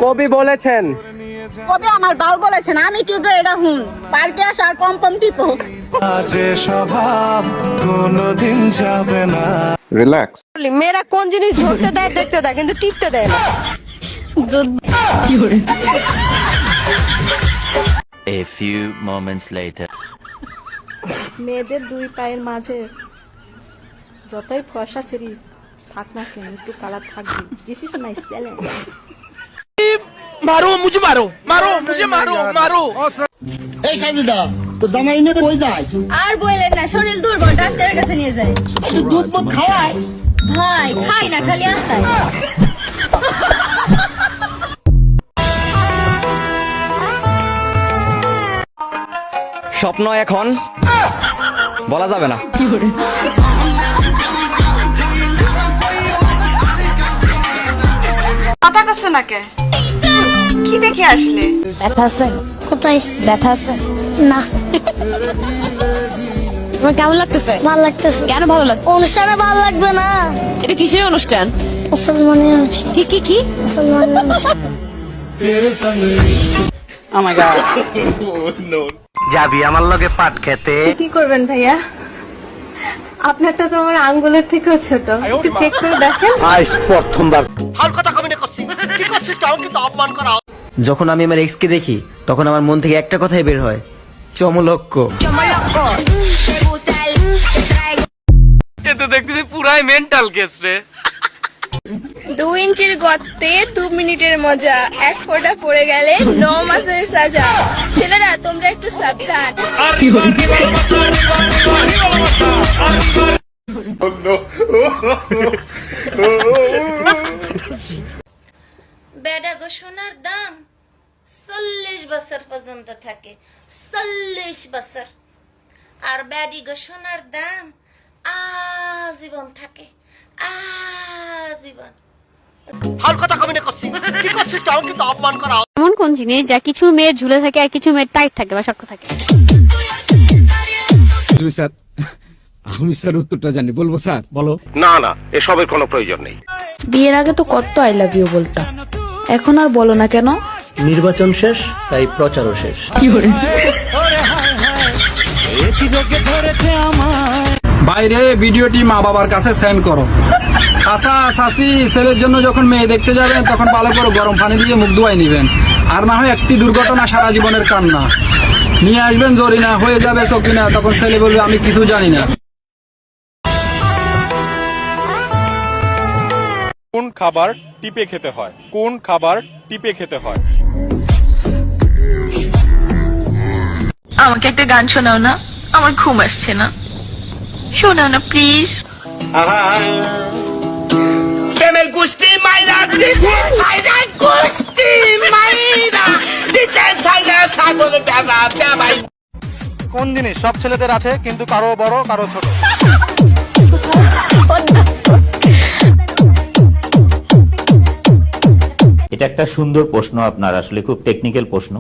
কবি বলেছেন। কবে আমার বাল বলেছেন, আমি টিপে এটা হুন পার্কে আসার পম পম টিপো। যে স্বভাব কোনদিন যাবে না। রিল্যাক্স। মেয়েরা কোন জিনিস ধরতে দেয় দেখতে দেয়, কিন্তু টিপতে দেয় না। A few moments later. মেয়েদের দুই পায়ের মাঝে যতই ফর্সা সিঁড়ি থাক না কেন, একটু কালার থাকবে। This is my challenge. मारो मुझे, मारो मारो मुझे, मारो मारो। এই সাজিদা, তোর জামাই নিয়ে কই যায়? আর বললেন না, শরীর দুর্বল, ডাক্তারের কাছে নিয়ে যায়। তুই দুধ মত খাওয়ায়? ভাই খাই না, খালি আস্তায়। স্বপ্ন এখন বলা যাবে না। কথা কষ্ট না কে? কি দেখে আসলে? ব্যথা আছে? কোথায় ব্যথা আছে? না। তোমার কেমন লাগতেছে? ভালো লাগতেছে। কেন ভালো লাগছে? অনুষ্ঠানে ভালো লাগবে না। এটা কিসের অনুষ্ঠান? মুসলমানের অনুষ্ঠান। কি কি কি? মুসলমানের অনুষ্ঠান। ও মাই গড। যাবি আমার লগে পাট খেতে? কি করবেন ভাইয়া? আপনারটা তো আমার আঙ্গুলের থেকেও ছোট, একটু চেক করে দেখেন। আজ প্রথমবার। যখন আমি আমার এক্স কে দেখি তখন আমার মন থেকে একটা কথাই বের হয়, চমলক্ষ। এ তো দেখতেছি পুরাই মেন্টাল কেস রে। 2 ইঞ্চির গর্তে 2 মিনিটের মজা, 1 ফোঁটা পড়ে গেলে 9 মাসের সাজা। ছেলেরা তোমরা একটু সাবধান। বেডা গো সোনার দাম 40 বছর পর্যন্ত থাকে, 40 বছর। আর বেডি গো সোনার দাম আজীবন থাকে, আজীবন। এমন কোন জিনিস যা কিছু মেয়ে ঝুলে থাকে আর কিছু মেয়ে টাইট থাকে বা শক্ত থাকে? স্যার, আমি স্যার উত্তরটা জানি, বলবো স্যার? বলো। না না, এসবের কোনো প্রয়োজন নেই। বিয়ের আগে তো কত আই লাভ ইউ বলতাম, এখন আর বলো না কেন? নির্বাচন শেষ, তাই প্রচারও শেষ। বাইরে ভিডিওটি মা বাবার কাছে সেন্ড করো। চাচা চাচি ছেলের জন্য যখন মেয়ে দেখতে যাবেন তখন ভালো করে গরম পানি দিয়ে মুখ ধুয়াই নিবেন, আর না হয় একটি দুর্ঘটনা সারা জীবনের কান্না নিয়ে আসবেন। জরিনা হয়ে যাবে সকিনা, তখন ছেলে বলবে আমি কিছু জানি না। কোন খাবার টিপে খেতে হয়? কোন খাবার টিপে খেতে হয়? আমাকে একটা গান শোনাও না, আমার ঘুম আসছে না। শোনাও না প্লিজ। প্রেমের কুস্তি মাইরা দিতে সাইরা, কুস্তি মাইরা দিতে সাইরা, সাগর দাদা ভাই। কোন জিনিস সব ছেলেদের আছে কিন্তু কারো বড় কারো ছোট? এটা একটা সুন্দর প্রশ্ন আপনার, আসলে খুব টেকনিক্যাল প্রশ্ন।